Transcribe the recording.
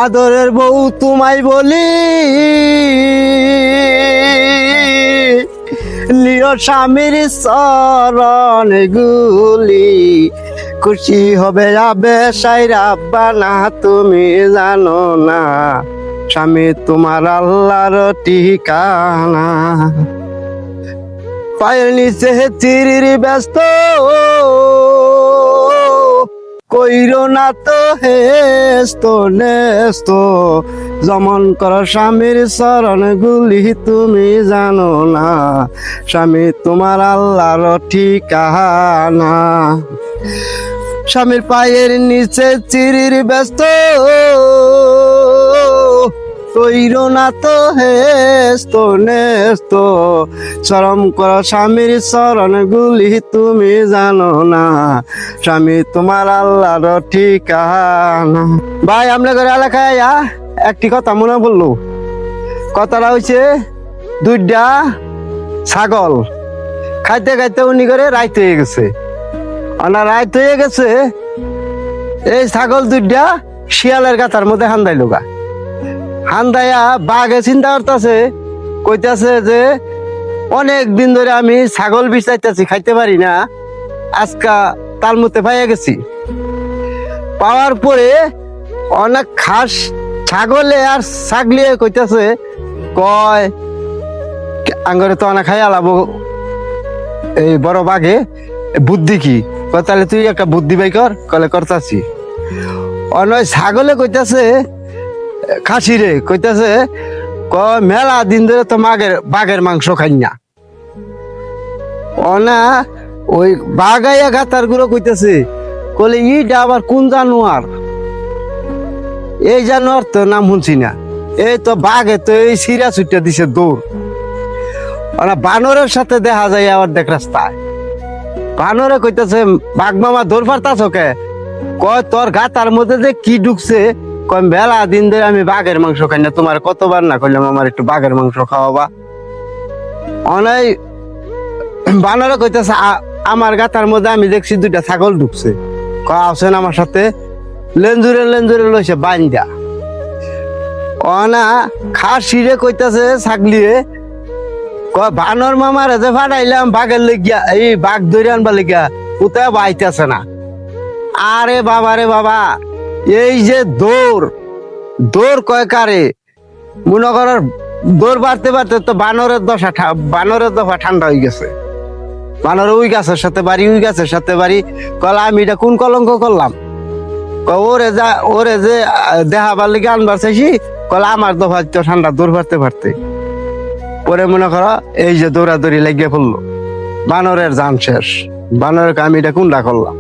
আদরের বউ তোমায় বলি, নিয় স্বামীর চরণ গুলি, খুশি হবে যাবে সাইরা আব্বা না তুমি জানো না, স্বামী তোমার আল্লাহর ঠিকানা। পায়ের নিচে চিরির ব্যস্ত, কইরো না তো হেস্ত নেস্ত, যেমন করো স্বামীর চরণ গুলি তুমি জানো না, স্বামী তোমার আল্লাহর ঠিকানা। স্বামীর পায়ের নিচে চিরির ব্যস্ত, কইরো না তো হেস্ত নেস্ত, শরম করো স্বামীর চরণ গুলি তুমি জানো না, স্বামী তোমার আল্লাহর ঠিকানা। ভাই আপনাদের এলাকায় একটি কথা মনে বললো, কথাটা হয়েছে দুইটা ছাগল খাইতে খাইতে উনি করে রাইত হয়ে গেছে। রাইত হয়ে গেছে, এই ছাগল দুইটা শিয়ালের গাথার মধ্যে হান্দাই লোগা। হান্দাইয়া বাঘে চিন্তা করতেছে, কইতাছে যে অনেক দিন ধরে আমি ছাগল বিচাইতেছি, খাইতে পারি না, আজকা তার মধ্যে পাইয়া গেছি। পাওয়ার পরে অনেক খাস ছাগলে আর ছাগলিয়ে কইতাছে, কয় আঙ্গরে তো অনেক খাই আলাবো এই বড় বাঘে, বুদ্ধি কি? তাহলে তুই একটা বুদ্ধি বাই কর। কলে করতাছি। অনয় ছাগলে কইতাছে খাসি রে, কইতাছে মেলা দিন ধরে তো বাঘের মাংস খাই না। অনা ওই বাঘাইয়া গাতার গুলো কইতাছে, কলে ইটা আবার কোন জানোয়ার? এই জানোয়ার তো নাম শুনছি না। এই তো বাঘে তো এই সিরা ছুটে দিছে দৌড়। বানরের সাথে দেখা যায় আবার দেখ রাস্তায়। বানরে কইতাছে, বাঘ মামা দৌড় পারতাছ কে? কয় তোর গাতার মধ্যে যে কি ঢুকছে, কয় মেলা দিন ধরে আমি বাঘের মাংস খাই না, তোমার কতবার না করলাম আমার একটু বাঘের মাংস খাওয়াবা। অনেক বানরে কইতাছে, আমার গাতার মধ্যে আমি দেখছি দুইটা ছাগল ঢুকছে। আসেন আমার সাথে। লেঞ্জুরে লেঞ্জুরে লইছে বাইন্দা। অনা খাসিরে কইতাছে ছাগলিয়ে, বানর মামারে যে ফাটাইলাম বাঘের লেগিয়া, এই বাঘ ধরে আনবা লেগিয়া, কোথায় বাইতেছে না। আরে বাবা রে বাবা, এই যে দৌড় কয় কারে, মনে করার দৌড় বাড়তে বাড়তে তো বানরের দফা ঠান্ডা হয়ে গেছে। বানর ওই গাছের সাথে বাড়ি, কলা আমি এটা কোন কলঙ্ক করলাম? ওরে যে দেখাবার লেগে আনবার চাইছি, কলা আমার দফা তো ঠান্ডা দৌড় বাড়তে পরে মনে করো এই যে দৌড়াদৌড়ি লেগে পড়লো, বানরের জান শেষ। বানরের আমি এটা কোনটা করলাম?